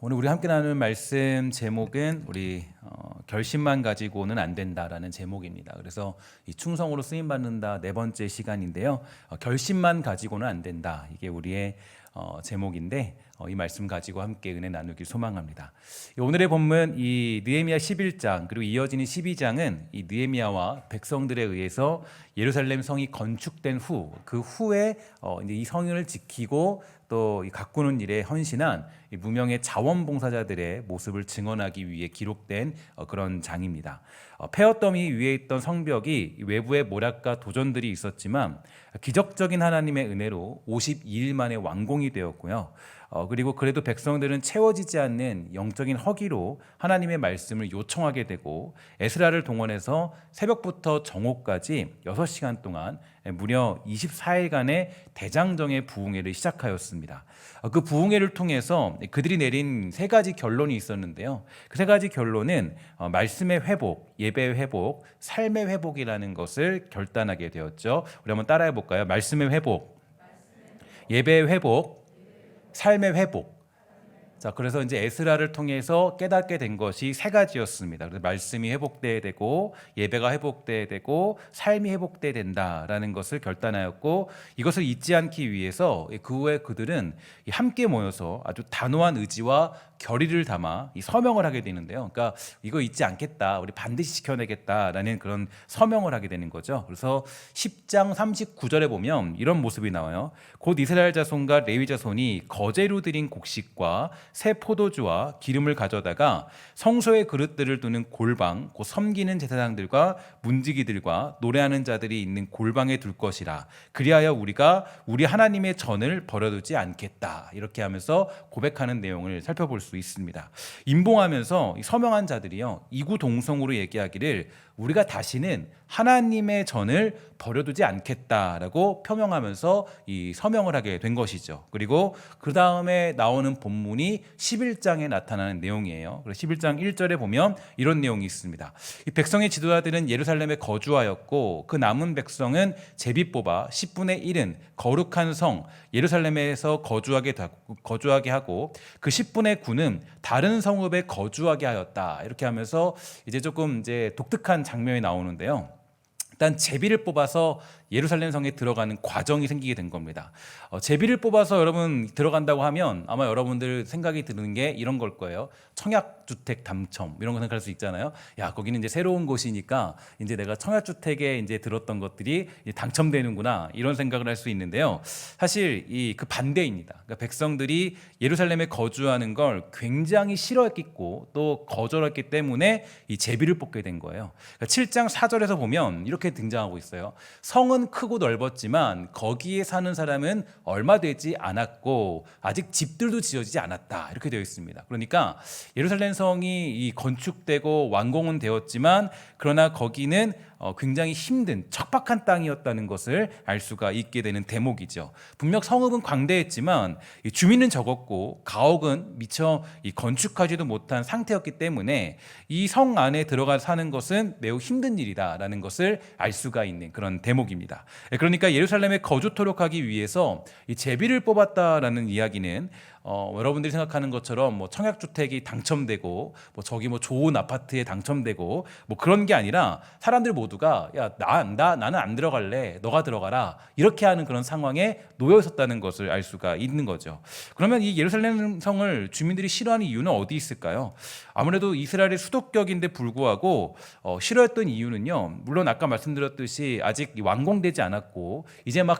오늘 우리 함께 나눌 말씀 제목은 우리 결심만 가지고는 안 된다라는 제목입니다. 그래서 이 충성으로 쓰임 받는다 네 번째 시간인데요. 결심만 가지고는 안 된다. 이게 우리의 제목인데 이 말씀 가지고 함께 은혜 나누길 소망합니다. 오늘의 본문 이 느헤미야 11장 그리고 이어지는 12장은 이 느헤미야와 백성들에 의해서 예루살렘 성이 건축된 후 그 후에 이제 이 성을 지키고 또 가꾸는 일에 헌신한 무명의 자원봉사자들의 모습을 증언하기 위해 기록된 그런 장입니다. 폐허더미 위에 있던 성벽이 외부에 모략과 도전들이 있었지만 기적적인 하나님의 은혜로 52일 만에 완공이 되었고요. 그리고 그래도 백성들은 채워지지 않는 영적인 허기로 하나님의 말씀을 요청하게 되고 에스라를 동원해서 새벽부터 정오까지 6시간 동안 무려 24일간의 대장정의 부흥회를 시작하였습니다. 그 부흥회를 통해서 그들이 내린 세 가지 결론이 있었는데요. 그 세 가지 결론은 말씀의 회복, 예배의 회복, 삶의 회복이라는 것을 결단하게 되었죠. 우리 한번 따라해 볼까요? 말씀의 회복, 예배의 회복, 삶의 회복. 자, 그래서 이제 에스라를 통해서 깨닫게 된 것이 세 가지였습니다. 그래서 말씀이 회복돼야 되고 예배가 회복돼야 되고 삶이 회복돼야 된다라는 것을 결단하였고 이것을 잊지 않기 위해서 그 후에 그들은 함께 모여서 아주 단호한 의지와 결의를 담아 이 서명을 하게 되는데요. 그러니까 이거 잊지 않겠다, 우리 반드시 지켜내겠다라는 그런 서명을 하게 되는 거죠. 그래서 10장 39절에 보면 이런 모습이 나와요. 곧 이스라엘 자손과 레위 자손이 거제로 드린 곡식과 새 포도주와 기름을 가져다가 성소의 그릇들을 두는 골방, 곧 섬기는 제사장들과 문지기들과 노래하는 자들이 있는 골방에 둘 것이라. 그리하여 우리가 우리 하나님의 전을 버려두지 않겠다. 이렇게 하면서 고백하는 내용을 살펴볼 수 있습니다. 임봉하면서 서명한 자들이요, 이구동성으로 얘기하기를 우리가 다시는 하나님의 전을 버려두지 않겠다라고 표명하면서 이 서명을 하게 된 것이죠. 그리고 그 다음에 나오는 본문이 11장에 나타나는 내용이에요. 그래서 11장 1절에 보면 이런 내용이 있습니다. 이 백성의 지도자들은 예루살렘에 거주하였고 그 남은 백성은 제비 뽑아 10분의 1은 거룩한 성 예루살렘에서 거주하게 하고 그 10분의 9는 다른 성읍에 거주하게 하였다. 이렇게 하면서 이제 조금 이제 독특한 장면이 나오는데요. 일단 제비를 뽑아서 예루살렘 성에 들어가는 과정이 생기게 된 겁니다. 제비를 뽑아서 여러분 들어간다고 하면 아마 여러분들 생각이 드는 게 이런 걸 거예요. 청약주택 당첨 이런 거 생각할 수 있잖아요. 야, 거기는 이제 새로운 곳이니까 이제 내가 청약주택에 이제 들었던 것들이 당첨되는구나 이런 생각을 할 수 있는데요. 사실 그 반대입니다. 그러니까 백성들이 예루살렘에 거주하는 걸 굉장히 싫어했고 또 거절했기 때문에 이 제비를 뽑게 된 거예요. 그러니까 7장 4절에서 보면 이렇게 등장하고 있어요. 성은 크고 넓었지만 거기에 사는 사람은 얼마 되지 않았고 아직 집들도 지어지지 않았다. 이렇게 되어 있습니다. 그러니까 예루살렘 성이 건축되고 완공은 되었지만 그러나 거기는 굉장히 힘든 척박한 땅이었다는 것을 알 수가 있게 되는 대목이죠. 분명 성읍은 광대했지만 주민은 적었고 가옥은 미처 건축하지도 못한 상태였기 때문에 이 성 안에 들어가 사는 것은 매우 힘든 일이다라는 것을 알 수가 있는 그런 대목입니다. 그러니까 예루살렘에 거주토록 하기 위해서 이 제비를 뽑았다라는 이야기는 여러분들이 생각하는 것처럼 뭐 청약주택이 당첨되고 뭐 저기 뭐 좋은 아파트에 당첨되고 뭐 그런 게 아니라 사람들 모두가 야, 나는 안 들어갈래, 너가 들어가라 이렇게 하는 그런 상황에 놓여 있었다는 것을 알 수가 있는 거죠. 그러면 이 예루살렘 성을 주민들이 싫어하는 이유는 어디 있을까요? 아무래도 이스라엘의 수도격인데 불구하고 싫어했던 이유는요, 물론 아까 말씀드렸듯이 아직 완공되지 않았고 이제 막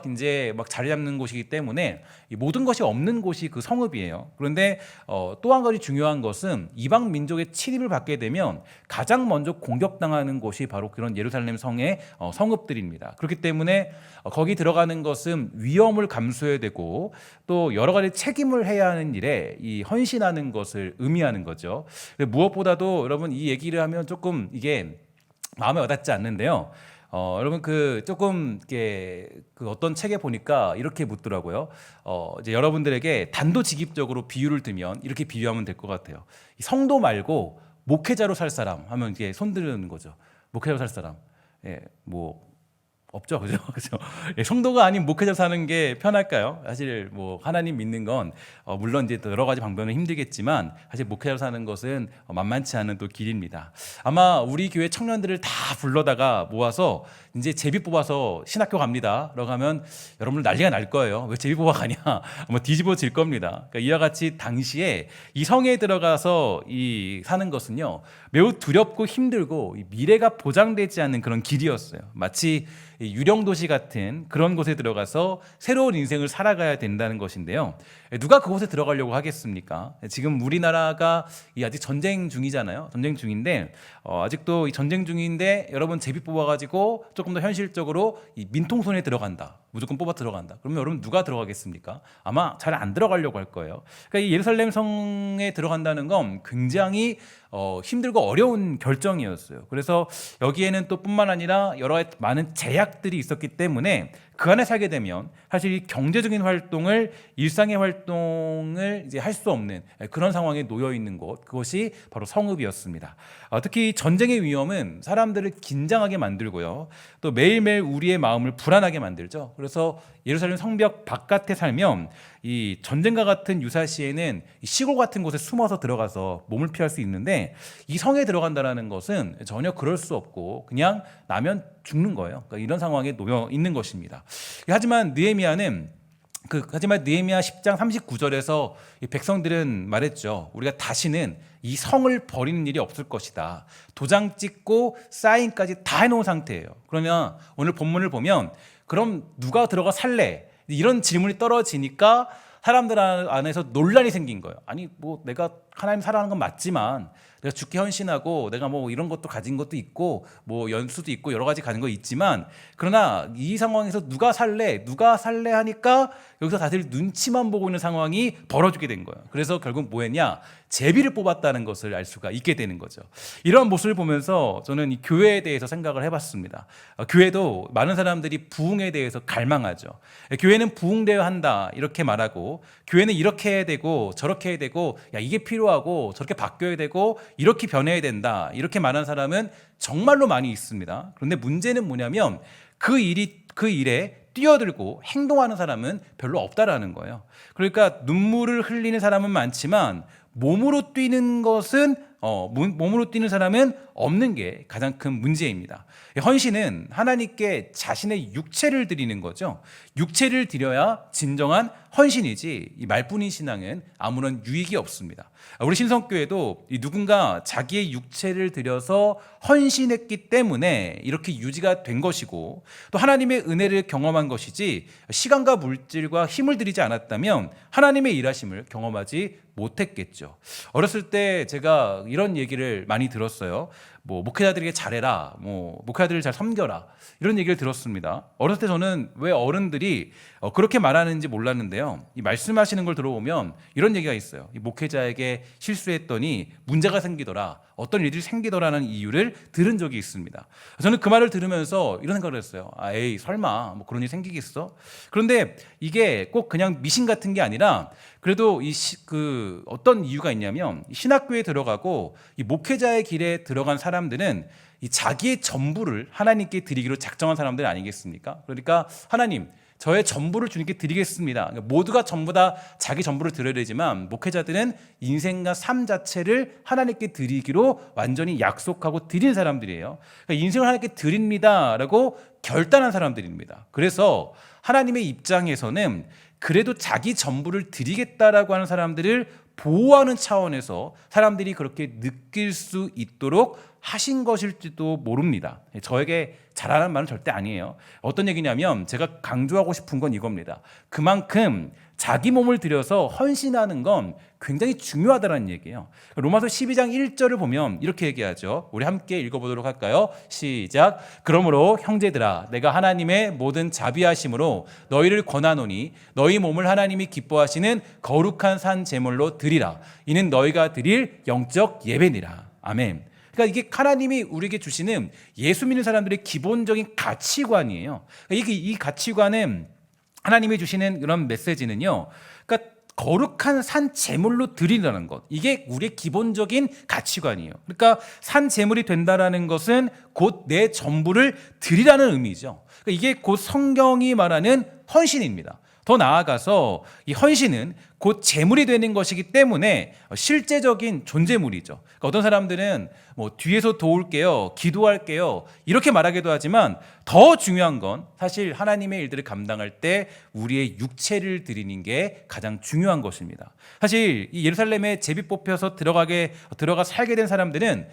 자리 잡는 곳이기 때문에 모든 것이 없는 곳이 그 성읍이에요. 그런데 또 한 가지 중요한 것은 이방 민족의 침입을 받게 되면 가장 먼저 공격당하는 곳이 바로 그런 예루살렘 성의 성읍들입니다. 그렇기 때문에 거기 들어가는 것은 위험을 감수해야 되고 또 여러 가지 책임을 해야 하는 일에 이 헌신하는 것을 의미하는 거죠. 무엇보다도 여러분 이 얘기를 하면 조금 이게 마음에 와닿지 않는데요. 여러분 조금 어떤 책에 보니까 이렇게 묻더라고요. 이제 여러분들에게 단도직입적으로 비유를 들면 이렇게 비유하면 될 것 같아요. 성도 말고 목회자로 살 사람 하면 이게 손 드는 거죠. 목회자로 살 사람. 뭐 없죠, 그죠? 그죠? 예, 성도가 아닌 목회자 사는 게 편할까요? 사실 뭐 하나님 믿는 건 물론 이제 여러 가지 방법은 힘들겠지만 사실 목회자 사는 것은 만만치 않은 또 길입니다. 아마 우리 교회 청년들을 다 불러다가 모아서 이제 제비 뽑아서 신학교 갑니다. 라고 하면 여러분들 난리가 날 거예요. 왜 제비 뽑아 가냐? 뭐 뒤집어질 겁니다. 그러니까 이와 같이 당시에 이 성에 들어가서 이 사는 것은요 매우 두렵고 힘들고 미래가 보장되지 않는 그런 길이었어요. 마치 유령도시 같은 그런 곳에 들어가서 새로운 인생을 살아가야 된다는 것인데요. 누가 그곳에 들어가려고 하겠습니까? 지금 우리나라가 아직 전쟁 중이잖아요. 전쟁 중인데 아직도 전쟁 중인데 여러분 제비 뽑아가지고 조금 더 현실적으로 이 민통선에 들어간다. 무조건 뽑아 들어간다. 그러면 여러분 누가 들어가겠습니까? 아마 잘 안 들어가려고 할 거예요. 그러니까 이 예루살렘 성에 들어간다는 건 굉장히 힘들고 어려운 결정이었어요. 그래서 여기에는 또 뿐만 아니라 여러 많은 제약들이 있었기 때문에 그 안에 살게 되면 사실 이 경제적인 활동을 일상의 활동을 이제 할 수 없는 그런 상황에 놓여 있는 곳, 그것이 바로 성읍이었습니다. 특히 전쟁의 위험은 사람들을 긴장하게 만들고요, 또 매일매일 우리의 마음을 불안하게 만들죠. 그래서 예루살렘 성벽 바깥에 살면 이 전쟁과 같은 유사시에는 시골 같은 곳에 숨어서 들어가서 몸을 피할 수 있는데 이 성에 들어간다는 것은 전혀 그럴 수 없고 그냥 나면 죽는 거예요. 그러니까 이런 상황에 놓여 있는 것입니다. 하지만 느헤미야 10장 39절에서 백성들은 말했죠. 우리가 다시는 이 성을 버리는 일이 없을 것이다. 도장 찍고 사인까지 다 해놓은 상태예요. 그러면 오늘 본문을 보면 그럼 누가 들어가 살래? 이런 질문이 떨어지니까 사람들 안에서 논란이 생긴 거예요. 아니 뭐 내가 하나님 사랑하는 건 맞지만 내가 죽게 헌신하고 내가 뭐 이런 것도 가진 것도 있고 뭐 연수도 있고 여러 가지 가진 거 있지만 그러나 이 상황에서 누가 살래 하니까 여기서 다들 눈치만 보고 있는 상황이 벌어지게 된 거예요. 그래서 결국 뭐 했냐? 제비를 뽑았다는 것을 알 수가 있게 되는 거죠. 이런 모습을 보면서 저는 이 교회에 대해서 생각을 해봤습니다. 교회도 많은 사람들이 부흥에 대해서 갈망하죠. 교회는 부흥되어야 한다 이렇게 말하고, 교회는 이렇게 해야 되고 저렇게 해야 되고 야 이게 필요하고 저렇게 바뀌어야 되고 이렇게 변해야 된다 이렇게 말하는 사람은 정말로 많이 있습니다. 그런데 문제는 뭐냐면 그 일에 뛰어들고 행동하는 사람은 별로 없다라는 거예요. 그러니까 눈물을 흘리는 사람은 많지만 몸으로 뛰는 사람은 없는 게 가장 큰 문제입니다. 헌신은 하나님께 자신의 육체를 드리는 거죠. 육체를 드려야 진정한 헌신이지 이 말뿐인 신앙은 아무런 유익이 없습니다. 우리 신성교회도 누군가 자기의 육체를 드려서 헌신했기 때문에 이렇게 유지가 된 것이고, 또 하나님의 은혜를 경험한 것이지 시간과 물질과 힘을 들이지 않았다면 하나님의 일하심을 경험하지 못했겠죠. 어렸을 때 제가 이런 얘기를 많이 들었어요. 뭐 목회자들에게 잘해라, 뭐 목회자들을 잘 섬겨라, 이런 얘기를 들었습니다. 어렸을 때 저는 왜 어른들이 그렇게 말하는지 몰랐는데요. 이 말씀하시는 걸 들어보면 이런 얘기가 있어요. 이 목회자에게 실수했더니 문제가 생기더라, 어떤 일들이 생기더라는 이유를 들은 적이 있습니다. 저는 그 말을 들으면서 이런 생각을 했어요. 에이 설마 뭐 그런 일이 생기겠어? 그런데 이게 꼭 그냥 미신 같은 게 아니라 그래도 어떤 이유가 있냐면, 신학교에 들어가고 이 목회자의 길에 들어간 사람들은 이 자기의 전부를 하나님께 드리기로 작정한 사람들 아니겠습니까? 그러니까 하나님, 저의 전부를 주님께 드리겠습니다. 그러니까 모두가 전부 다 자기 전부를 드려야 되지만 목회자들은 인생과 삶 자체를 하나님께 드리기로 완전히 약속하고 드린 사람들이에요. 그러니까 인생을 하나님께 드립니다라고 결단한 사람들입니다. 그래서 하나님의 입장에서는 그래도 자기 전부를 드리겠다라고 하는 사람들을 보호하는 차원에서 사람들이 그렇게 느낄 수 있도록 하신 것일지도 모릅니다. 저에게 잘하는 말은 절대 아니에요. 어떤 얘기냐면 제가 강조하고 싶은 건 이겁니다. 그만큼 자기 몸을 들여서 헌신하는 건 굉장히 중요하다는 얘기예요. 로마서 12장 1절을 보면 이렇게 얘기하죠. 우리 함께 읽어보도록 할까요? 시작. 그러므로 형제들아, 내가 하나님의 모든 자비하심으로 너희를 권하노니 너희 몸을 하나님이 기뻐하시는 거룩한 산 제물로 드리라. 이는 너희가 드릴 영적 예배니라. 아멘. 그러니까 이게 하나님이 우리에게 주시는 예수 믿는 사람들의 기본적인 가치관이에요. 그러니까 이 가치관은, 하나님이 주시는 그런 메시지는요, 그러니까 거룩한 산 제물로 드리라는 것, 이게 우리의 기본적인 가치관이에요. 그러니까 산 제물이 된다라는 것은 곧 내 전부를 드리라는 의미죠. 그러니까 이게 곧 성경이 말하는 헌신입니다. 더 나아가서 이 헌신은 곧 제물이 되는 것이기 때문에 실제적인 존재물이죠. 그러니까 어떤 사람들은 뭐 뒤에서 도울게요, 기도할게요 이렇게 말하기도 하지만 더 중요한 건 사실 하나님의 일들을 감당할 때 우리의 육체를 드리는 게 가장 중요한 것입니다. 사실 이 예루살렘에 제비 뽑혀서 들어가 살게 된 사람들은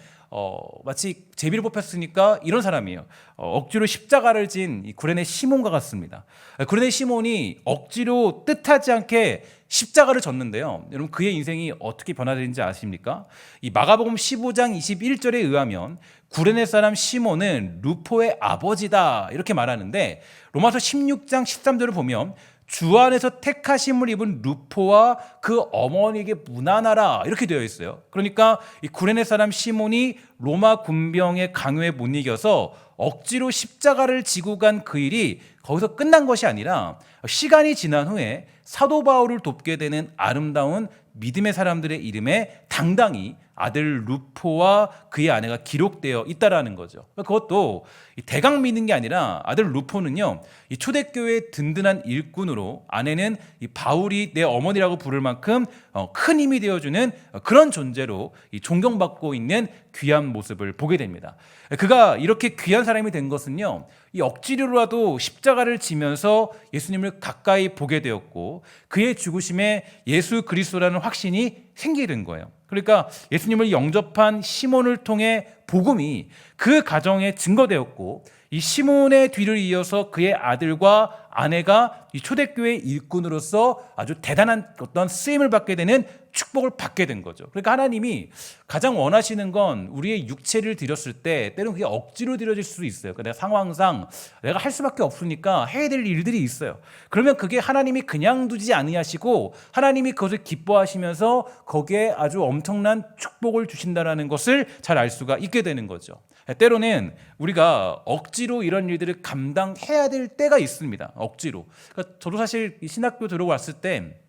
마치 제비를 뽑혔으니까 이런 사람이에요. 억지로 십자가를 진 이 구레네 시몬과 같습니다. 구레네 시몬이 억지로 뜻하지 않게 십자가를 졌는데요. 여러분 그의 인생이 어떻게 변화되는지 아십니까? 이 마가복음 15장 21절에 의하면 구레네 사람 시몬은 루포의 아버지다 이렇게 말하는데 로마서 16장 13절을 보면 주 안에서 택하심을 입은 루포와 그 어머니에게 문안하라 이렇게 되어 있어요. 그러니까 이 구레네 사람 시몬이 로마 군병의 강요에 못 이겨서 억지로 십자가를 지고 간 그 일이 거기서 끝난 것이 아니라 시간이 지난 후에 사도 바울을 돕게 되는 아름다운 믿음의 사람들의 이름에 당당히 아들 루포와 그의 아내가 기록되어 있다라는 거죠. 그것도 대강 믿는 게 아니라 아들 루포는요, 이 초대교회의 든든한 일꾼으로 아내는 이 바울이 내 어머니라고 부를 만큼 큰 힘이 되어주는 그런 존재로 존경받고 있는 귀한 모습을 보게 됩니다. 그가 이렇게 귀한 사람이 된 것은요, 이 억지로라도 십자가를 지면서 예수님을 가까이 보게 되었고 그의 죽으심에 예수 그리스도라는 확신이 생기게 된 거예요. 그러니까 예수님을 영접한 시몬을 통해 복음이 그 가정에 증거되었고 이 시몬의 뒤를 이어서 그의 아들과 아내가 이 초대교회 일꾼으로서 아주 대단한 어떤 쓰임을 받게 되는 축복을 받게 된 거죠. 그러니까 하나님이 가장 원하시는 건 우리의 육체를 드렸을 때 때로는 그게 억지로 드려질 수도 있어요. 그러니까 내가 상황상 내가 할 수밖에 없으니까 해야 될 일들이 있어요. 그러면 그게 하나님이 그냥 두지 아니하시고 하나님이 그것을 기뻐하시면서 거기에 아주 엄청난 축복을 주신다라는 것을 잘 알 수가 있게 되는 거죠. 때로는 우리가 억지로 이런 일들을 감당해야 될 때가 있습니다. 억지로. 그러니까 저도 사실 신학교 들어왔을 때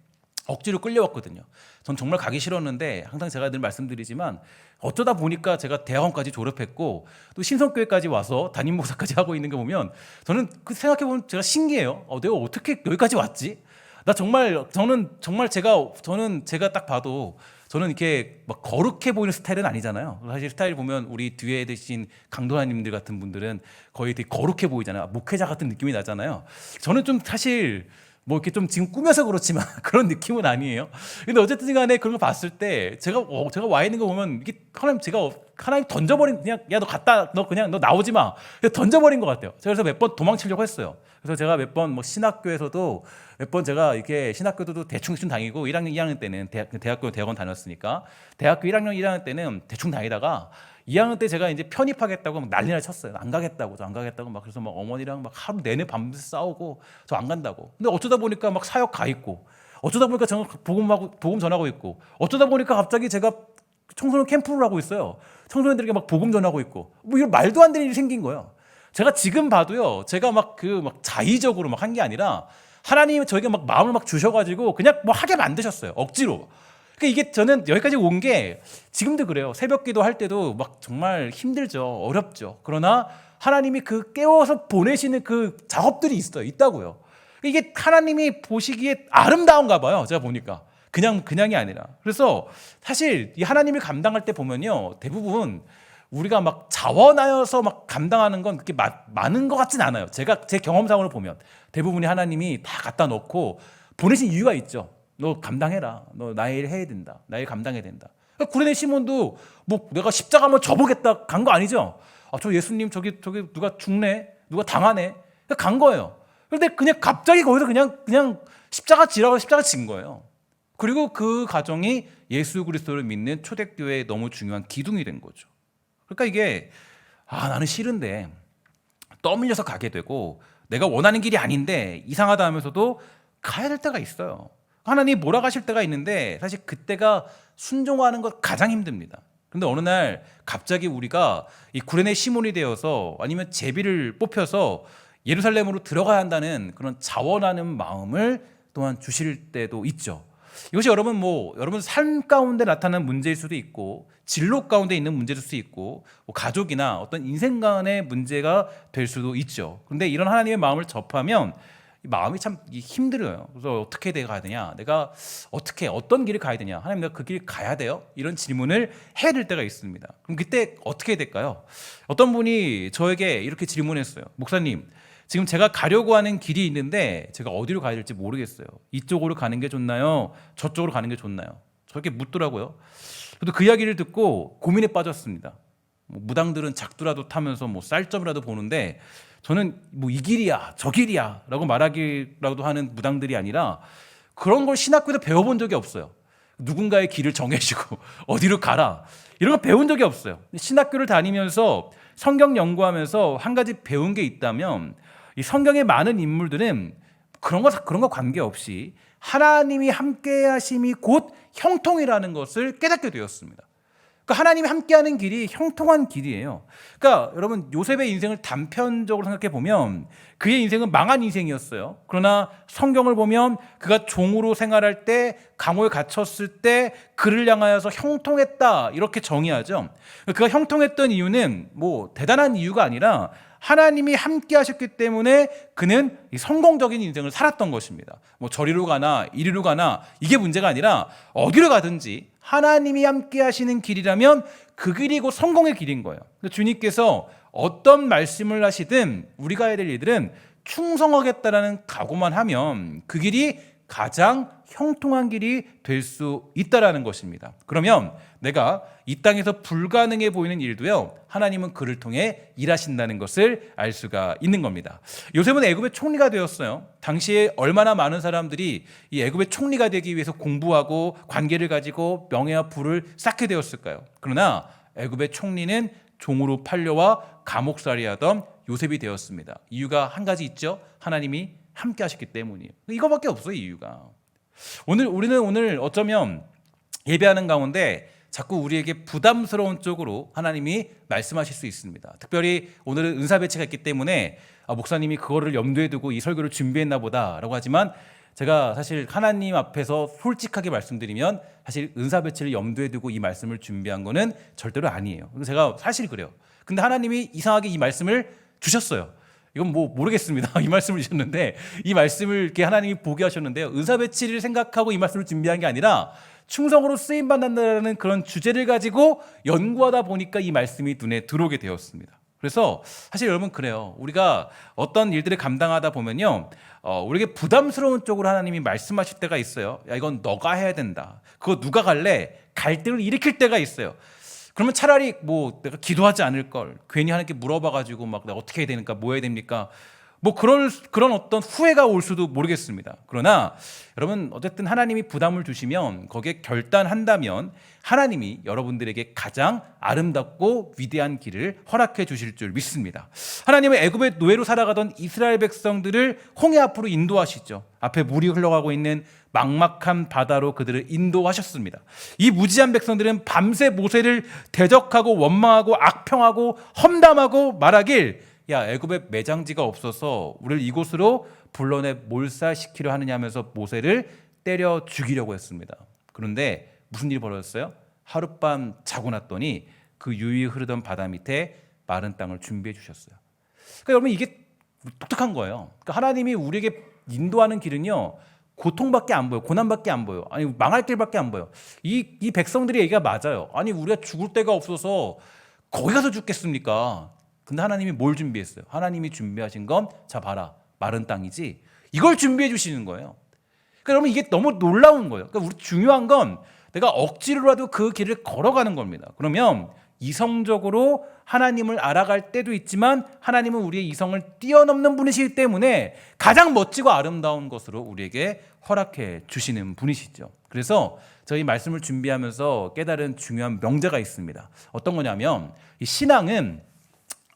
억지로 끌려왔거든요. 전 정말 가기 싫었는데 항상 제가 늘 말씀드리지만 어쩌다 보니까 제가 대학원까지 졸업했고 또 신성교회까지 와서 담임 목사까지 하고 있는 거 보면 저는 생각해보면 제가 신기해요. 내가 어떻게 여기까지 왔지? 저는 제가 딱 봐도 저는 이렇게 막 거룩해 보이는 스타일은 아니잖아요. 사실 스타일 보면 우리 뒤에 계신 강도사님들 같은 분들은 거의 되게 거룩해 보이잖아요. 목회자 같은 느낌이 나잖아요. 저는 좀 사실 뭐 이렇게 좀 지금 꾸며서 그렇지만 그런 느낌은 아니에요. 근데 어쨌든 간에 그런 거 봤을 때 제가 와 있는 거 보면 이게 하나님 던져버린 그냥 야 너 나오지 마. 던져버린 것 같아요. 그래서 몇 번 도망치려고 했어요. 그래서 제가 몇 번 뭐 신학교에서도 몇 번 제가 이렇게 신학교도 대충 다니고 1학년 2학년 때는 대학원 다녔으니까 대학교 1학년 1학년 때는 대충 다니다가 2학년 때 제가 이제 편입하겠다고 막 난리를 쳤어요. 안 가겠다고 막 그래서 막 어머니랑 막 하루 내내 밤새 싸우고 저 안 간다고. 근데 어쩌다 보니까 막 사역 가 있고 어쩌다 보니까 제가 복음 전하고 있고 어쩌다 보니까 갑자기 제가 청소년 캠프를 하고 있어요. 청소년들에게 막 복음 전하고 있고 뭐 이런 말도 안 되는 일이 생긴 거예요. 제가 지금 봐도요. 제가 막 자의적으로 막 한 게 아니라 하나님이 저에게 막 마음을 막 주셔가지고 그냥 뭐 하게 만드셨어요. 억지로. 그러니까 이게 저는 여기까지 온 게 지금도 그래요. 새벽기도 할 때도 막 정말 힘들죠. 어렵죠. 그러나 하나님이 그 깨워서 보내시는 그 작업들이 있다고요. 이게 하나님이 보시기에 아름다운가 봐요. 제가 보니까. 그냥이 아니라. 그래서 사실 이 하나님을 감당할 때 보면요. 대부분 우리가 막 자원하여서 막 감당하는 건 그렇게 많은 것 같진 않아요. 제 경험상으로 보면 대부분이 하나님이 다 갖다 놓고 보내신 이유가 있죠. 너 감당해라. 너 나의 일 해야 된다. 나의 일 감당해야 된다. 구레네 시몬도 뭐 내가 십자가 한번 져보겠다 간 거 아니죠. 저 예수님 저기 누가 죽네, 누가 당하네, 간 거예요. 그런데 그냥 갑자기 거기서 그냥 십자가 지라고 십자가 진 거예요. 그리고 그 가정이 예수 그리스도를 믿는 초대교회의 너무 중요한 기둥이 된 거죠. 그러니까 이게 나는 싫은데 떠밀려서 가게 되고 내가 원하는 길이 아닌데 이상하다 하면서도 가야 될 때가 있어요. 하나님이 몰아가실 때가 있는데 사실 그때가 순종하는 것 가장 힘듭니다. 근데 어느 날 갑자기 우리가 이 구레네 시몬이 되어서 아니면 제비를 뽑혀서 예루살렘으로 들어가야 한다는 그런 자원하는 마음을 또한 주실 때도 있죠. 이것이 여러분 삶 가운데 나타나는 문제일 수도 있고 진로 가운데 있는 문제일 수도 있고 뭐 가족이나 어떤 인생 간의 문제가 될 수도 있죠. 그런데 이런 하나님의 마음을 접하면 마음이 참 힘들어요. 그래서 어떻게 가야 되냐? 내가 어떤 길을 가야 되냐? 하나님, 내가 그 길 가야 돼요? 이런 질문을 해야 될 때가 있습니다. 그럼 그때 어떻게 해야 될까요? 어떤 분이 저에게 이렇게 질문했어요. 목사님, 지금 제가 가려고 하는 길이 있는데 제가 어디로 가야 될지 모르겠어요. 이쪽으로 가는 게 좋나요? 저쪽으로 가는 게 좋나요? 저렇게 묻더라고요. 저도 그 이야기를 듣고 고민에 빠졌습니다. 무당들은 작두라도 타면서 쌀점이라도 보는데 저는 이 길이야 저 길이야 라고 말하기라도 하는 무당들이 아니라 그런 걸 신학교에서 배워본 적이 없어요. 누군가의 길을 정해주고 어디로 가라 이런 거 배운 적이 없어요. 신학교를 다니면서 성경 연구하면서 한 가지 배운 게 있다면 이 성경의 많은 인물들은 그런 거 관계없이 하나님이 함께 하심이 곧 형통이라는 것을 깨닫게 되었습니다. 그러니까 하나님이 함께하는 길이 형통한 길이에요. 그러니까 여러분, 요셉의 인생을 단편적으로 생각해 보면 그의 인생은 망한 인생이었어요. 그러나 성경을 보면 그가 종으로 생활할 때, 감옥에 갇혔을 때 그를 향하여서 형통했다 이렇게 정의하죠. 그가 형통했던 이유는 대단한 이유가 아니라 하나님이 함께 하셨기 때문에 그는 성공적인 인생을 살았던 것입니다. 저리로 가나 이리로 가나 이게 문제가 아니라 어디로 가든지 하나님이 함께 하시는 길이라면 그 길이 곧 성공의 길인 거예요. 주님께서 어떤 말씀을 하시든 우리가 해야 될 일들은 충성하겠다라는 각오만 하면 그 길이 가장 형통한 길이 될 수 있다라는 것입니다. 그러면 내가 이 땅에서 불가능해 보이는 일도요, 하나님은 그를 통해 일하신다는 것을 알 수가 있는 겁니다. 요셉은 애굽의 총리가 되었어요. 당시에 얼마나 많은 사람들이 이 애굽의 총리가 되기 위해서 공부하고 관계를 가지고 명예와 부를 쌓게 되었을까요? 그러나 애굽의 총리는 종으로 팔려와 감옥살이하던 요셉이 되었습니다. 이유가 한 가지 있죠. 하나님이 함께 하셨기 때문이에요. 이거밖에 없어요, 이유가. 우리는 어쩌면 예배하는 가운데 자꾸 우리에게 부담스러운 쪽으로 하나님이 말씀하실 수 있습니다. 특별히 오늘은 은사 배치가 있기 때문에 목사님이 그거를 염두에 두고 이 설교를 준비했나 보다라고 하지만 제가 사실 하나님 앞에서 솔직하게 말씀드리면 사실 은사 배치를 염두에 두고 이 말씀을 준비한 거는 절대로 아니에요. 제가 사실 그래요. 근데 하나님이 이상하게 이 말씀을 주셨어요. 이건 모르겠습니다. 이 말씀을 주셨는데 이 말씀을 이렇게 하나님이 보게 하셨는데요. 은사 배치를 생각하고 이 말씀을 준비한 게 아니라 충성으로 쓰임 받는다는 그런 주제를 가지고 연구하다 보니까 이 말씀이 눈에 들어오게 되었습니다. 그래서 사실 여러분 그래요. 우리가 어떤 일들을 감당하다 보면요, 우리에게 부담스러운 쪽으로 하나님이 말씀하실 때가 있어요. 야, 이건 너가 해야 된다. 그거 누가 갈래? 갈등을 일으킬 때가 있어요. 그러면 차라리 내가 기도하지 않을 걸, 괜히 하나님께 물어봐가지고 내가 어떻게 해야 되니까, 뭐 해야 됩니까? 그런 어떤 후회가 올 수도 모르겠습니다. 그러나 여러분, 어쨌든 하나님이 부담을 주시면 거기에 결단한다면 하나님이 여러분들에게 가장 아름답고 위대한 길을 허락해 주실 줄 믿습니다. 하나님은 애굽의 노예로 살아가던 이스라엘 백성들을 홍해 앞으로 인도하시죠. 앞에 물이 흘러가고 있는 막막한 바다로 그들을 인도하셨습니다. 이 무지한 백성들은 밤새 모세를 대적하고 원망하고 악평하고 험담하고 말하길, 야, 애굽에 매장지가 없어서 우리를 이곳으로 불러내 몰살시키려 하느냐면서 모세를 때려 죽이려고 했습니다. 그런데 무슨 일이 벌어졌어요? 하룻밤 자고 났더니 그 유유히 흐르던 바다 밑에 마른 땅을 준비해 주셨어요. 그러니까 여러분, 이게 독특한 거예요. 그러니까 하나님이 우리에게 인도하는 길은요, 고통밖에 안 보여, 고난밖에 안 보여, 아니 망할 길밖에 안 보여. 이 백성들의 얘기가 맞아요. 아니 우리가 죽을 데가 없어서 거기 가서 죽겠습니까? 근데 하나님이 뭘 준비했어요? 하나님이 준비하신 건, 자 봐라, 마른 땅이지. 이걸 준비해 주시는 거예요. 그러니까 여러분, 이게 너무 놀라운 거예요. 그러니까 우리 중요한 건 내가 억지로라도 그 길을 걸어가는 겁니다. 그러면 이성적으로 하나님을 알아갈 때도 있지만 하나님은 우리의 이성을 뛰어넘는 분이시기 때문에 가장 멋지고 아름다운 것으로 우리에게 허락해 주시는 분이시죠. 그래서 저희 말씀을 준비하면서 깨달은 중요한 명제가 있습니다. 어떤 거냐면, 이 신앙은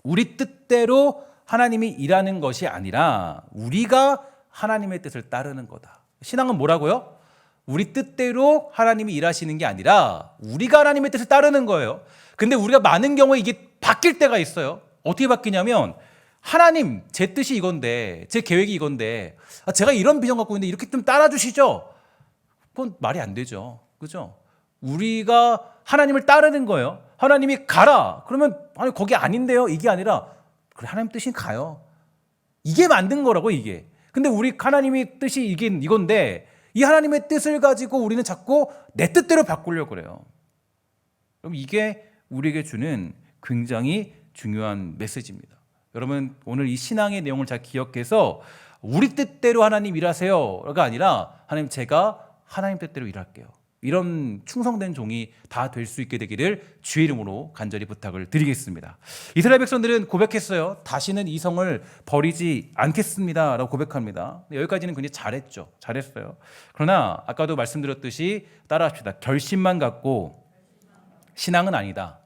우리 뜻대로 하나님이 일하는 것이 아니라 우리가 하나님의 뜻을 따르는 거다. 신앙은 뭐라고요? 우리 뜻대로 하나님이 일하시는 게 아니라 우리가 하나님의 뜻을 따르는 거예요. 근데 우리가 많은 경우에 이게 바뀔 때가 있어요. 어떻게 바뀌냐면, 하나님, 제 뜻이 이건데, 제 계획이 이건데, 제가 이런 비전 갖고 있는데 이렇게 좀 따라주시죠. 그건 말이 안 되죠. 그죠? 우리가 하나님을 따르는 거예요. 하나님이 가라. 그러면 아니 거기 아닌데요. 이게 아니라 그래 하나님 뜻이 가요. 이게 만든 거라고 이게. 근데 우리 하나님의 뜻이 이건데 이 하나님의 뜻을 가지고 우리는 자꾸 내 뜻대로 바꾸려고 그래요. 그럼 이게 우리에게 주는 굉장히 중요한 메시지입니다. 여러분 오늘 이 신앙의 내용을 잘 기억해서 우리 뜻대로 하나님 일하세요가 아니라 하나님 제가 하나님 뜻대로 일할게요. 이런 충성된 종이 다 될 수 있게 되기를 주의 이름으로 간절히 부탁을 드리겠습니다. 이스라엘 백성들은 고백했어요. 다시는 이 성을 버리지 않겠습니다 라고 고백합니다. 여기까지는 굉장히 잘했어요. 그러나 아까도 말씀드렸듯이 따라합시다. 결심만 갖고 신앙은 아니다.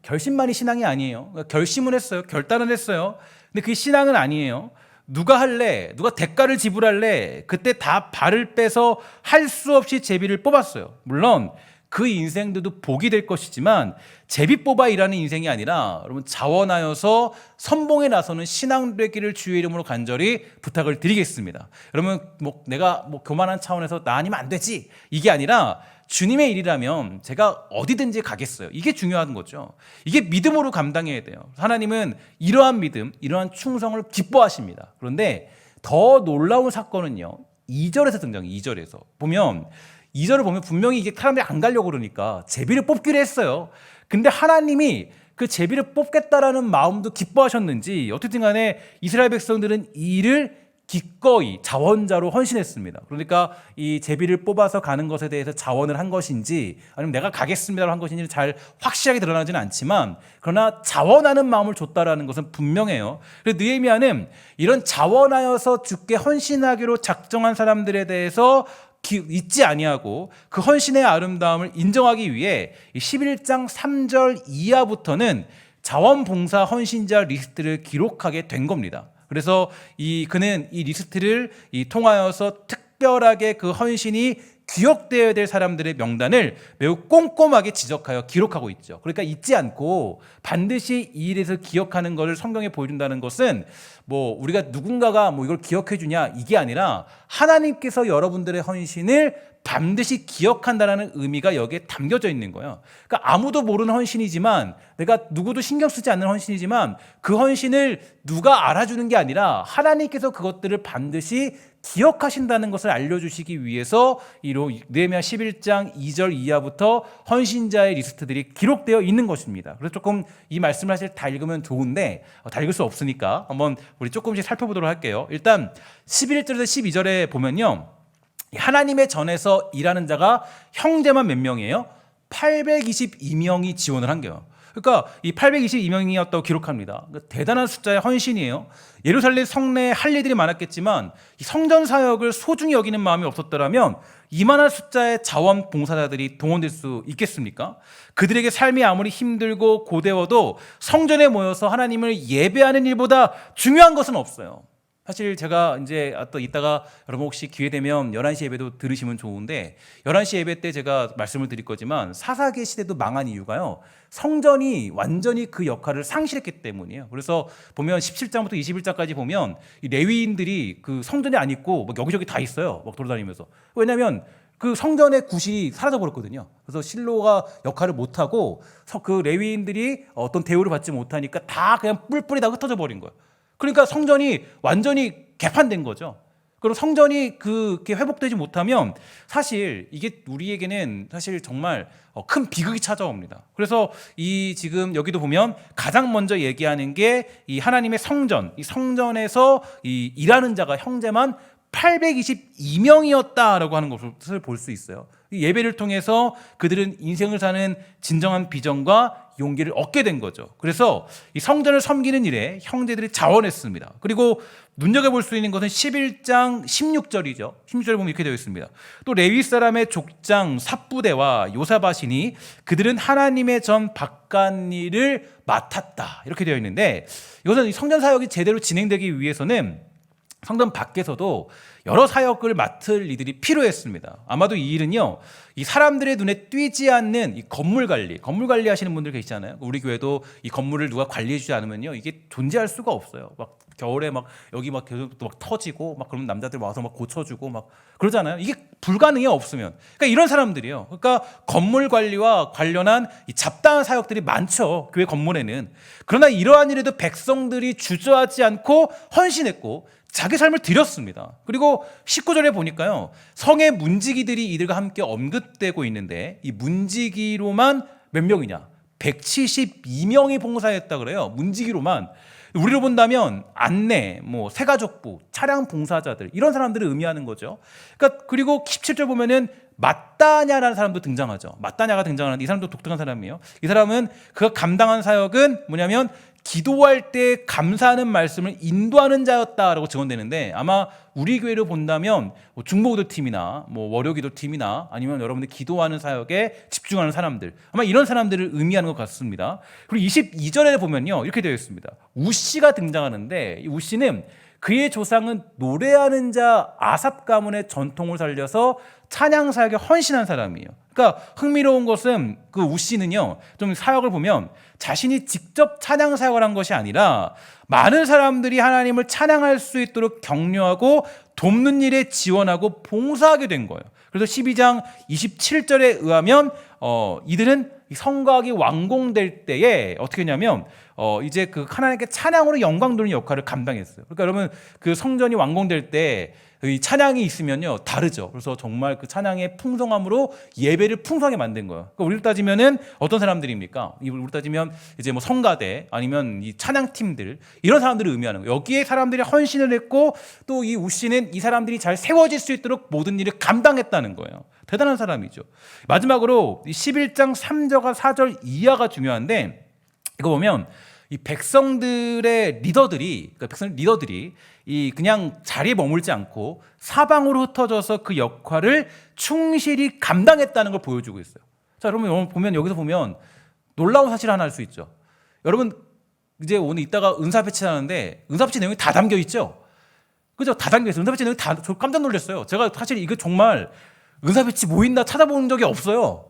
결심만이 신앙이 아니에요. 결심은 했어요. 결단은 했어요. 근데 그게 신앙은 아니에요. 누가 할래? 누가 대가를 지불할래? 그때 다 발을 빼서 할 수 없이 제비를 뽑았어요. 물론 그 인생들도 복이 될 것이지만 제비 뽑아 일하는 인생이 아니라 여러분 자원하여서 선봉에 나서는 신앙 되기를 주의 이름으로 간절히 부탁을 드리겠습니다. 여러분 내가 교만한 차원에서 나 아니면 안 되지 이게 아니라 주님의 일이라면 제가 어디든지 가겠어요. 이게 중요한 거죠. 이게 믿음으로 감당해야 돼요. 하나님은 이러한 믿음, 이러한 충성을 기뻐하십니다. 그런데 더 놀라운 사건은요. 2절에서 등장해요. 2절에서. 보면 2절을 보면 분명히 이게 사람들이 안 가려고 그러니까 제비를 뽑기로 했어요. 근데 하나님이 그 제비를 뽑겠다라는 마음도 기뻐하셨는지 어쨌든 간에 이스라엘 백성들은 이 일을 기꺼이 자원자로 헌신했습니다. 그러니까 이 제비를 뽑아서 가는 것에 대해서 자원을 한 것인지 아니면 내가 가겠습니다로 한 것인지 잘 확실하게 드러나지는 않지만 그러나 자원하는 마음을 줬다라는 것은 분명해요. 그래서 느헤미야는 이런 자원하여서 주께 헌신하기로 작정한 사람들에 대해서 잊지 아니하고 그 헌신의 아름다움을 인정하기 위해 11장 3절 이하부터는 자원봉사 헌신자 리스트를 기록하게 된 겁니다. 그래서 그는 이 리스트를 통하여서 특별하게 그 헌신이 기억되어야 될 사람들의 명단을 매우 꼼꼼하게 지적하여 기록하고 있죠. 그러니까 잊지 않고 반드시 이 일에서 기억하는 것을 성경에 보여준다는 것은 우리가 누군가가 이걸 기억해 주냐 이게 아니라 하나님께서 여러분들의 헌신을 반드시 기억한다는 의미가 여기에 담겨져 있는 거예요. 그러니까 아무도 모르는 헌신이지만 내가 누구도 신경 쓰지 않는 헌신이지만 그 헌신을 누가 알아주는 게 아니라 하나님께서 그것들을 반드시 기억하신다는 것을 알려주시기 위해서 느헤미야 11장 2절 이하부터 헌신자의 리스트들이 기록되어 있는 것입니다. 그래서 조금 이 말씀을 사실 다 읽으면 좋은데 다 읽을 수 없으니까 한번 우리 조금씩 살펴보도록 할게요. 일단 11절에서 12절에 보면요. 하나님의 전에서 일하는 자가 형제만 몇 명이에요? 822명이 지원을 한 거예요. 그러니까 이 822명이었다고 기록합니다. 그러니까 대단한 숫자의 헌신이에요. 예루살렘 성내에 할 일들이 많았겠지만 이 성전 사역을 소중히 여기는 마음이 없었더라면 이만한 숫자의 자원봉사자들이 동원될 수 있겠습니까? 그들에게 삶이 아무리 힘들고 고되어도 성전에 모여서 하나님을 예배하는 일보다 중요한 것은 없어요. 사실 제가 이제 또 이따가 여러분 혹시 기회 되면 11시 예배도 들으시면 좋은데 11시 예배 때 제가 말씀을 드릴 거지만 사사기 시대도 망한 이유가요. 성전이 완전히 그 역할을 상실했기 때문이에요. 그래서 보면 17장부터 21장까지 보면 이 레위인들이 그 성전에 안 있고 여기저기 다 있어요. 돌아다니면서. 왜냐하면 그 성전의 굿이 사라져버렸거든요. 그래서 실로가 역할을 못하고 그 레위인들이 어떤 대우를 받지 못하니까 다 그냥 뿔뿔이 다 흩어져 버린 거예요. 그러니까 성전이 완전히 개판된 거죠. 그럼 성전이 그렇게 회복되지 못하면 사실 이게 우리에게는 사실 정말 큰 비극이 찾아옵니다. 그래서 지금 여기도 보면 가장 먼저 얘기하는 게 이 하나님의 성전, 이 성전에서 일하는 자가 형제만 822명이었다라고 하는 것을 볼 수 있어요. 이 예배를 통해서 그들은 인생을 사는 진정한 비전과 용기를 얻게 된 거죠. 그래서 이 성전을 섬기는 일에 형제들이 자원했습니다. 그리고 눈여겨볼 수 있는 것은 11장 16절이죠. 16절에 보면 이렇게 되어 있습니다. 또 레위 사람의 족장 삽부대와 요사바시니 그들은 하나님의 전 바깥일을 맡았다. 이렇게 되어 있는데 이것은 성전 사역이 제대로 진행되기 위해서는 성전 밖에서도 여러 사역을 맡을 이들이 필요했습니다. 아마도 이 일은요, 이 사람들의 눈에 띄지 않는 이 건물 관리 하시는 분들 계시잖아요. 우리 교회도 이 건물을 누가 관리해 주지 않으면요, 이게 존재할 수가 없어요. 막 겨울에 막 여기 막 계속 또 막 터지고 막 그러면 남자들 와서 막 고쳐주고 막 그러잖아요. 이게 불가능해요, 없으면. 그러니까 이런 사람들이에요. 그러니까 건물 관리와 관련한 이 잡다한 사역들이 많죠, 교회 건물에는. 그러나 이러한 일에도 백성들이 주저하지 않고 헌신했고 자기 삶을 드렸습니다. 그리고 19절에 보니까요, 성의 문지기들이 이들과 함께 언급되고 있는데 이 문지기로만 몇 명이냐? 172명이 봉사했다 그래요. 문지기로만. 우리로 본다면 안내, 뭐 새가족부, 차량 봉사자들 이런 사람들을 의미하는 거죠. 그러니까 그리고 17절 보면은 마따냐라는 사람도 등장하죠. 마따냐가 등장하는데 이 사람도 독특한 사람이에요. 이 사람은 그가 감당한 사역은 뭐냐면 기도할 때 감사하는 말씀을 인도하는 자였다라고 증언되는데, 아마 우리 교회로 본다면 뭐 중보기도팀이나 뭐 월요기도팀이나 아니면 여러분들 기도하는 사역에 집중하는 사람들, 아마 이런 사람들을 의미하는 것 같습니다. 그리고 22절에 보면요, 이렇게 되어 있습니다. 우씨가 등장하는데 이 우씨는 그의 조상은 노래하는 자 아삽 가문의 전통을 살려서 찬양 사역에 헌신한 사람이에요. 그러니까 흥미로운 것은 그 우씨는요, 좀 사역을 보면 자신이 직접 찬양 사역을 한 것이 아니라 많은 사람들이 하나님을 찬양할 수 있도록 격려하고 돕는 일에 지원하고 봉사하게 된 거예요. 그래서 12장 27절에 의하면 이들은 성곽이 완공될 때에 어떻게 했냐면 이제 그 하나님께 찬양으로 영광 돌리는 역할을 감당했어요. 그러니까 여러분, 그 성전이 완공될 때 이 찬양이 있으면요 다르죠. 그래서 정말 그 찬양의 풍성함으로 예배를 풍성하게 만든 거예요. 그러니까 우리로 따지면은 어떤 사람들입니까? 우리로 따지면 이제 뭐 성가대 아니면 이 찬양팀들, 이런 사람들을 의미하는 거예요. 여기에 사람들이 헌신을 했고 또 이 우씨는 이 사람들이 잘 세워질 수 있도록 모든 일을 감당했다는 거예요. 대단한 사람이죠. 마지막으로 11장 3절과 4절 이하가 중요한데, 이거 보면 이 백성들의 리더들이, 그러니까 백성 리더들이 이 그냥 자리에 머물지 않고 사방으로 흩어져서 그 역할을 충실히 감당했다는 걸 보여주고 있어요. 자, 여러분 보면 여기서 보면 놀라운 사실 하나 알 수 있죠. 여러분 이제 오늘 이따가 은사 배치하는데 은사 배치 내용이 다 담겨 있죠. 그죠? 다 담겨 있어요. 은사 배치 내용이 다, 저 깜짝 놀랐어요. 제가 사실 이거 정말 은사 배치 뭐 있나 찾아본 적이 없어요.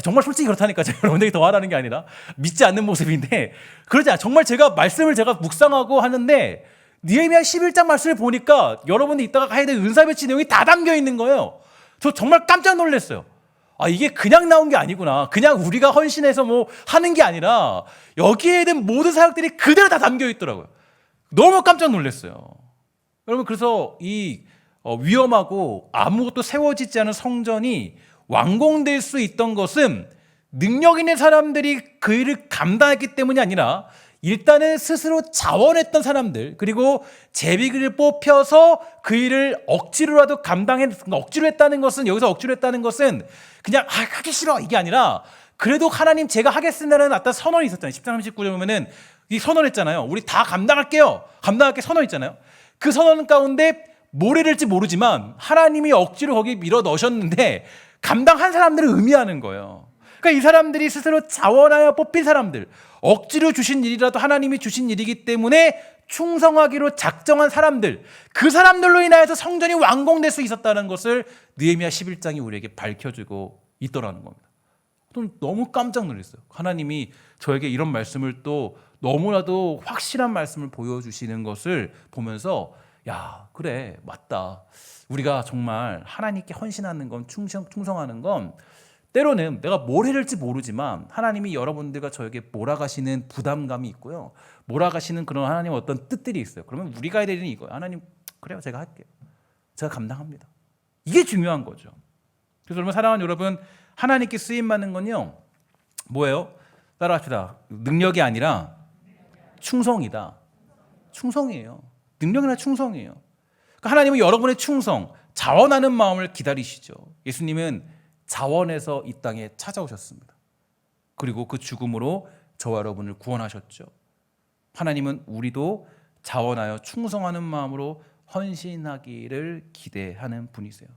정말 솔직히 그렇다니까. 제가 여러분들이 더 하라는 게 아니라 믿지 않는 모습인데, 그러지 않아요. 정말 제가 말씀을 제가 묵상하고 하는데 느헤미야 11장 말씀을 보니까 여러분이 이따가 해야 될 은사 배치 내용이 다 담겨 있는 거예요. 저 정말 깜짝 놀랐어요. 이게 그냥 나온 게 아니구나. 그냥 우리가 헌신해서 뭐 하는 게 아니라 여기에 있는 모든 사역들이 그대로 다 담겨 있더라고요. 너무 깜짝 놀랐어요. 여러분, 그래서 이 위험하고 아무것도 세워지지 않은 성전이 완공될 수 있던 것은 능력 있는 사람들이 그 일을 감당했기 때문이 아니라 일단은 스스로 자원했던 사람들, 그리고 제비를 뽑혀서 그 일을 억지로라도 억지로 했다는 것은, 여기서 억지로 했다는 것은 그냥 하기 싫어 이게 아니라 그래도 하나님 제가 하겠습니다라는 어떤 선언이 있었잖아요. 13, 19절 보면은 이 선언했잖아요. 우리 다 감당할게요. 감당할게 선언 있잖아요. 그 선언 가운데 뭘 해야 될지 모르지만 하나님이 억지로 거기 밀어 넣으셨는데 감당한 사람들을 의미하는 거예요. 그러니까 이 사람들이 스스로 자원하여 뽑힌 사람들, 억지로 주신 일이라도 하나님이 주신 일이기 때문에 충성하기로 작정한 사람들, 그 사람들로 인하여서 성전이 완공될 수 있었다는 것을 느헤미야 11장이 우리에게 밝혀주고 있더라는 겁니다. 너무 깜짝 놀랐어요. 하나님이 저에게 이런 말씀을 또 너무나도 확실한 말씀을 보여주시는 것을 보면서, 야, 그래, 맞다. 우리가 정말 하나님께 헌신하는 건, 충성하는 건 때로는 내가 뭘 해야 될지 모르지만 하나님이 여러분들과 저에게 몰아가시는 부담감이 있고요, 몰아가시는 그런 하나님의 어떤 뜻들이 있어요. 그러면 우리가 해야 되는 이거예요. 하나님, 그래요, 제가 할게요. 제가 감당합니다. 이게 중요한 거죠. 그래서 여러분, 사랑하는 여러분, 하나님께 쓰임받는 건요 뭐예요? 따라합시다. 능력이 아니라 충성이다. 충성이에요. 능력이나 충성이에요. 그러니까 하나님은 여러분의 충성, 자원하는 마음을 기다리시죠. 예수님은 자원해서 이 땅에 찾아오셨습니다. 그리고 그 죽음으로 저와 여러분을 구원하셨죠. 하나님은 우리도 자원하여 충성하는 마음으로 헌신하기를 기대하는 분이세요.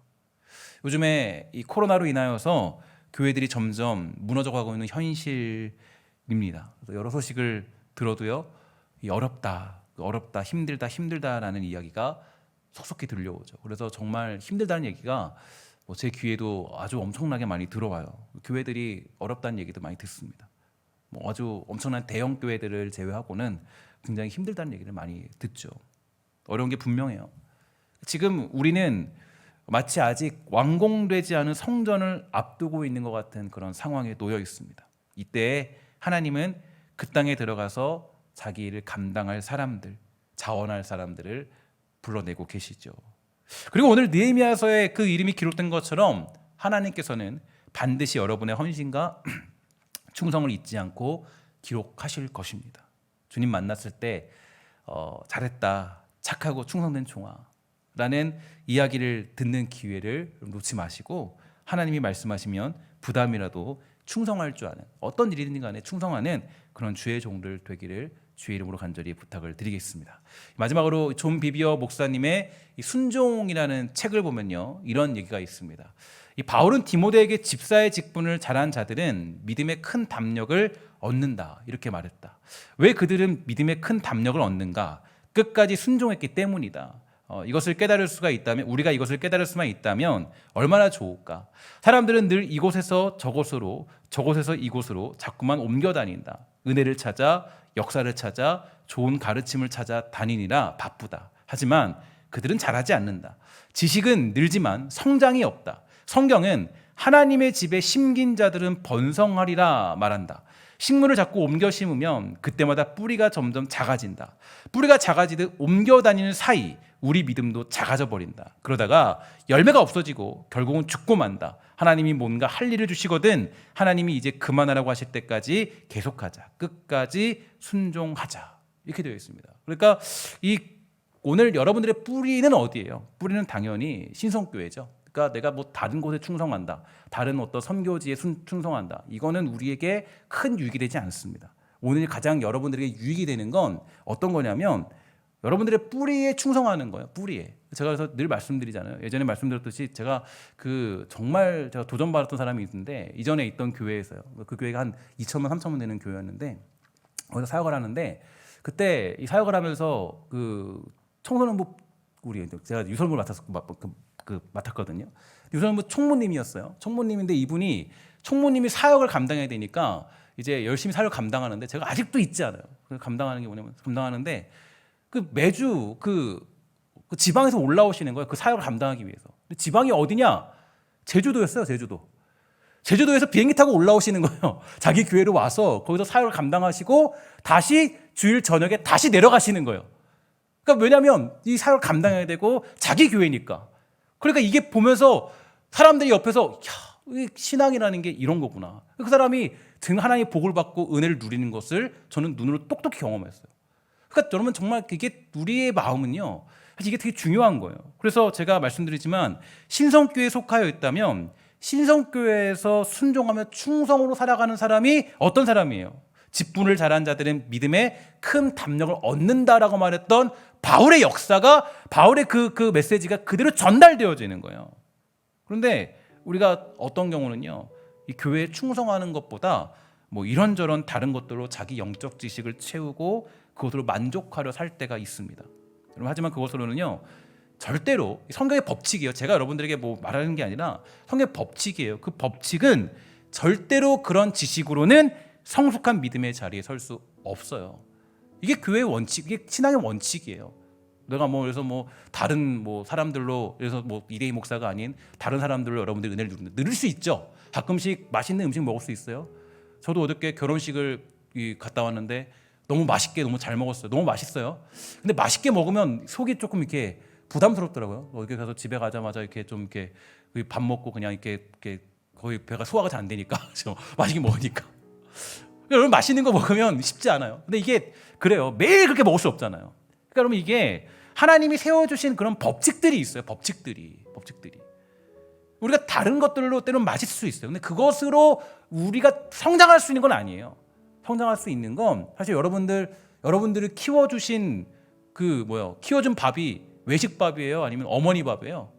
요즘에 이 코로나로 인하여서 교회들이 점점 무너져가고 있는 현실입니다. 그래서 여러 소식을 들어도요, 어렵다, 힘들다라는 이야기가 속속히 들려오죠. 그래서 정말 힘들다는 얘기가 제 귀에도 아주 엄청나게 많이 들어와요. 교회들이 어렵다는 얘기도 많이 듣습니다. 뭐 아주 엄청난 대형 교회들을 제외하고는 굉장히 힘들다는 얘기를 많이 듣죠. 어려운 게 분명해요. 지금 우리는 마치 아직 완공되지 않은 성전을 앞두고 있는 것 같은 그런 상황에 놓여 있습니다. 이때 하나님은 그 땅에 들어가서 자기 일을 감당할 사람들, 자원할 사람들을 불러내고 계시죠. 그리고 오늘 느헤미야서에 그 이름이 기록된 것처럼 하나님께서는 반드시 여러분의 헌신과 충성을 잊지 않고 기록하실 것입니다. 주님 만났을 때 잘했다, 착하고 충성된 종아 라는 이야기를 듣는 기회를 놓지 마시고 하나님이 말씀하시면 부담이라도 충성할 줄 아는, 어떤 일이든 간에 충성하는 그런 주의 종들 되기를 주의 이름으로 간절히 부탁을 드리겠습니다. 마지막으로 존 비비어 목사님의 이 순종이라는 책을 보면요, 이런 얘기가 있습니다. 이 바울은 디모데에게 집사의 직분을 잘한 자들은 믿음의 큰 담력을 얻는다, 이렇게 말했다. 왜 그들은 믿음의 큰 담력을 얻는가? 끝까지 순종했기 때문이다. 이것을 깨달을 수가 있다면, 우리가 이것을 깨달을 수만 있다면 얼마나 좋을까? 사람들은 늘 이곳에서 저곳으로, 저곳에서 이곳으로 자꾸만 옮겨 다닌다. 은혜를 찾아, 역사를 찾아, 좋은 가르침을 찾아 다니느라 바쁘다. 하지만 그들은 잘하지 않는다. 지식은 늘지만 성장이 없다. 성경은 하나님의 집에 심긴 자들은 번성하리라 말한다. 식물을 자꾸 옮겨 심으면 그때마다 뿌리가 점점 작아진다. 뿌리가 작아지듯 옮겨 다니는 사이 우리 믿음도 작아져 버린다. 그러다가 열매가 없어지고 결국은 죽고 만다. 하나님이 뭔가 할 일을 주시거든 하나님이 이제 그만하라고 하실 때까지 계속하자. 끝까지 순종하자. 이렇게 되어 있습니다. 그러니까 오늘 여러분들의 뿌리는 어디예요? 뿌리는 당연히 신성교회죠. 그러니까 내가 뭐 다른 곳에 충성한다, 다른 어떤 선교지에 충성한다, 이거는 우리에게 큰 유익이 되지 않습니다. 오늘 가장 여러분들에게 유익이 되는 건 어떤 거냐면 여러분들의 뿌리에 충성하는 거예요. 뿌리에. 제가 그래서 늘 말씀드리잖아요. 예전에 말씀드렸듯이 제가 정말 제가 도전받았던 사람이 있는데, 이전에 있던 교회에서요. 그 교회가 한 2천만 3천만 되는 교회였는데 거기서 사역을 하는데, 그때 이 사역을 하면서 그 청소년부, 우리 제가 유설부를 맡았거든요. 유설부 총무님이었어요. 총무님인데 이분이 총무님이 사역을 감당해야 되니까 이제 열심히 사역을 감당하는데, 제가 아직도 잊지 않아요. 감당하는 게 뭐냐면, 감당하는데 매주 그 지방에서 올라오시는 거예요. 그 사역을 감당하기 위해서. 근데 지방이 어디냐? 제주도였어요. 제주도에서 비행기 타고 올라오시는 거예요. 자기 교회로 와서 거기서 사역을 감당하시고 다시 주일 저녁에 다시 내려가시는 거예요. 그러니까 왜냐하면 이 사역을 감당해야 되고 자기 교회니까. 그러니까 이게 보면서 사람들이 옆에서 신앙이라는 게 이런 거구나. 그 사람이 하나님의 복을 받고 은혜를 누리는 것을 저는 눈으로 똑똑히 경험했어요. 그러니까 여러분 정말 이게 우리의 마음은요, 사실 이게 되게 중요한 거예요. 그래서 제가 말씀드리지만 신성교회에 속하여 있다면 신성교회에서 순종하며 충성으로 살아가는 사람이 어떤 사람이에요? 직분을 잘한 자들은 믿음의 큰 담력을 얻는다라고 말했던 바울의 역사가, 바울의 그 메시지가 그대로 전달되어지는 거예요. 그런데 우리가 어떤 경우는요, 이 교회에 충성하는 것보다 뭐 이런저런 다른 것들로 자기 영적 지식을 채우고 그것으로 만족하려 살 때가 있습니다. 하지만 그것으로는요, 절대로 성경의 법칙이에요. 제가 여러분들에게 뭐 말하는 게 아니라 성경의 법칙이에요. 그 법칙은 절대로 그런 지식으로는 성숙한 믿음의 자리에 설 수 없어요. 이게 교회의 원칙, 이게 신앙의 원칙이에요. 내가 그래서 다른 사람들로, 그래서 이대희 목사가 아닌 다른 사람들로 여러분들이 은혜를 누릴 수 있죠. 가끔씩 맛있는 음식 먹을 수 있어요. 저도 어저께 결혼식을 갔다 왔는데 너무 맛있게, 너무 잘 먹었어요. 너무 맛있어요. 근데 맛있게 먹으면 속이 조금 이렇게 부담스럽더라고요. 이렇게 가서 집에 가자마자 이렇게 좀 이렇게 밥 먹고 그냥 이렇게 거의 배가 소화가 잘 안 되니까 맛있게 먹으니까. 여러분 맛있는 거 먹으면 쉽지 않아요. 근데 이게 그래요. 매일 그렇게 먹을 수 없잖아요. 그러니까 여러분 이게 하나님이 세워주신 그런 법칙들이 있어요. 법칙들이. 우리가 다른 것들로 때로는 맛있을 수 있어요. 근데 그것으로 우리가 성장할 수 있는 건 아니에요. 성장할 수 있는 건 사실 여러분들을 키워주신 키워준 밥이 외식밥이에요? 아니면 어머니 밥이에요?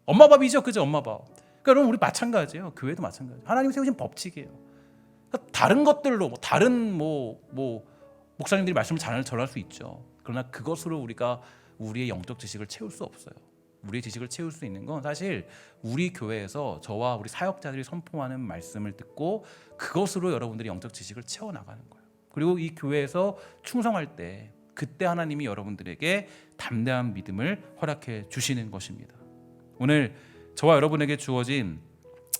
엄마 밥이죠, 그죠? 엄마 밥. 그러니까 여러분 우리 마찬가지예요. 교회도 마찬가지예요. 하나님 세우신 법칙이에요. 그러니까 다른 것들로 다른 목사님들이 말씀을 잘 전할 수 있죠. 그러나 그것으로 우리가 우리의 영적 지식을 채울 수 없어요. 우리의 지식을 채울 수 있는 건 사실 우리 교회에서 저와 우리 사역자들이 선포하는 말씀을 듣고 그것으로 여러분들이 영적 지식을 채워나가는 거예요. 그리고 이 교회에서 충성할 때 그때 하나님이 여러분들에게 담대한 믿음을 허락해 주시는 것입니다. 오늘 저와 여러분에게 주어진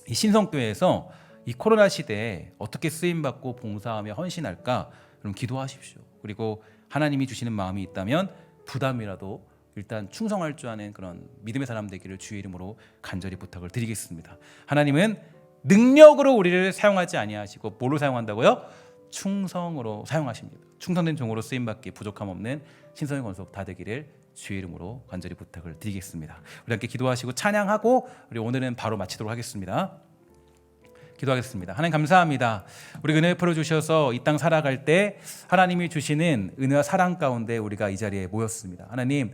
이 신성교회에서 이 코로나 시대에 어떻게 쓰임받고 봉사하며 헌신할까? 그럼 기도하십시오. 그리고 하나님이 주시는 마음이 있다면 부담이라도 일단 충성할 줄 아는 그런 믿음의 사람 되기를 주의 이름으로 간절히 부탁을 드리겠습니다. 하나님은 능력으로 우리를 사용하지 아니하시고 뭘로 사용한다고요? 충성으로 사용하십니다. 충성된 종으로 쓰임받기 부족함 없는 신성의 권속 다 되기를 주의 이름으로 간절히 부탁을 드리겠습니다. 우리 함께 기도하시고 찬양하고 우리 오늘은 바로 마치도록 하겠습니다. 기도하겠습니다. 하나님 감사합니다. 우리 은혜 베풀어 주셔서 이 땅 살아갈 때 하나님이 주시는 은혜와 사랑 가운데 우리가 이 자리에 모였습니다. 하나님,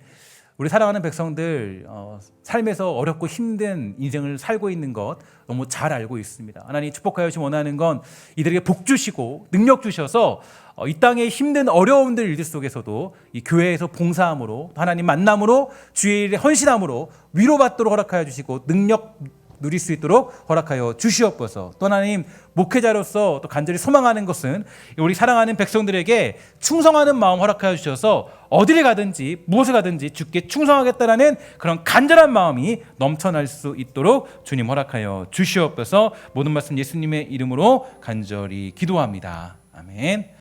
우리 사랑하는 백성들 삶에서 어렵고 힘든 인생을 살고 있는 것 너무 잘 알고 있습니다. 하나님 축복하여 주시면 원하는 건 이들에게 복 주시고 능력 주셔서 이 땅의 힘든 어려움들 일들 속에서도 이 교회에서 봉사함으로 하나님 만남으로 주의 일에 헌신함으로 위로받도록 허락하여 주시고 능력 누릴 수 있도록 허락하여 주시옵소서. 또 하나님 목회자로서 또 간절히 소망하는 것은 우리 사랑하는 백성들에게 충성하는 마음 허락하여 주셔서 어디를 가든지 무엇을 가든지 주께 충성하겠다라는 그런 간절한 마음이 넘쳐날 수 있도록 주님 허락하여 주시옵소서. 모든 말씀 예수님의 이름으로 간절히 기도합니다. 아멘.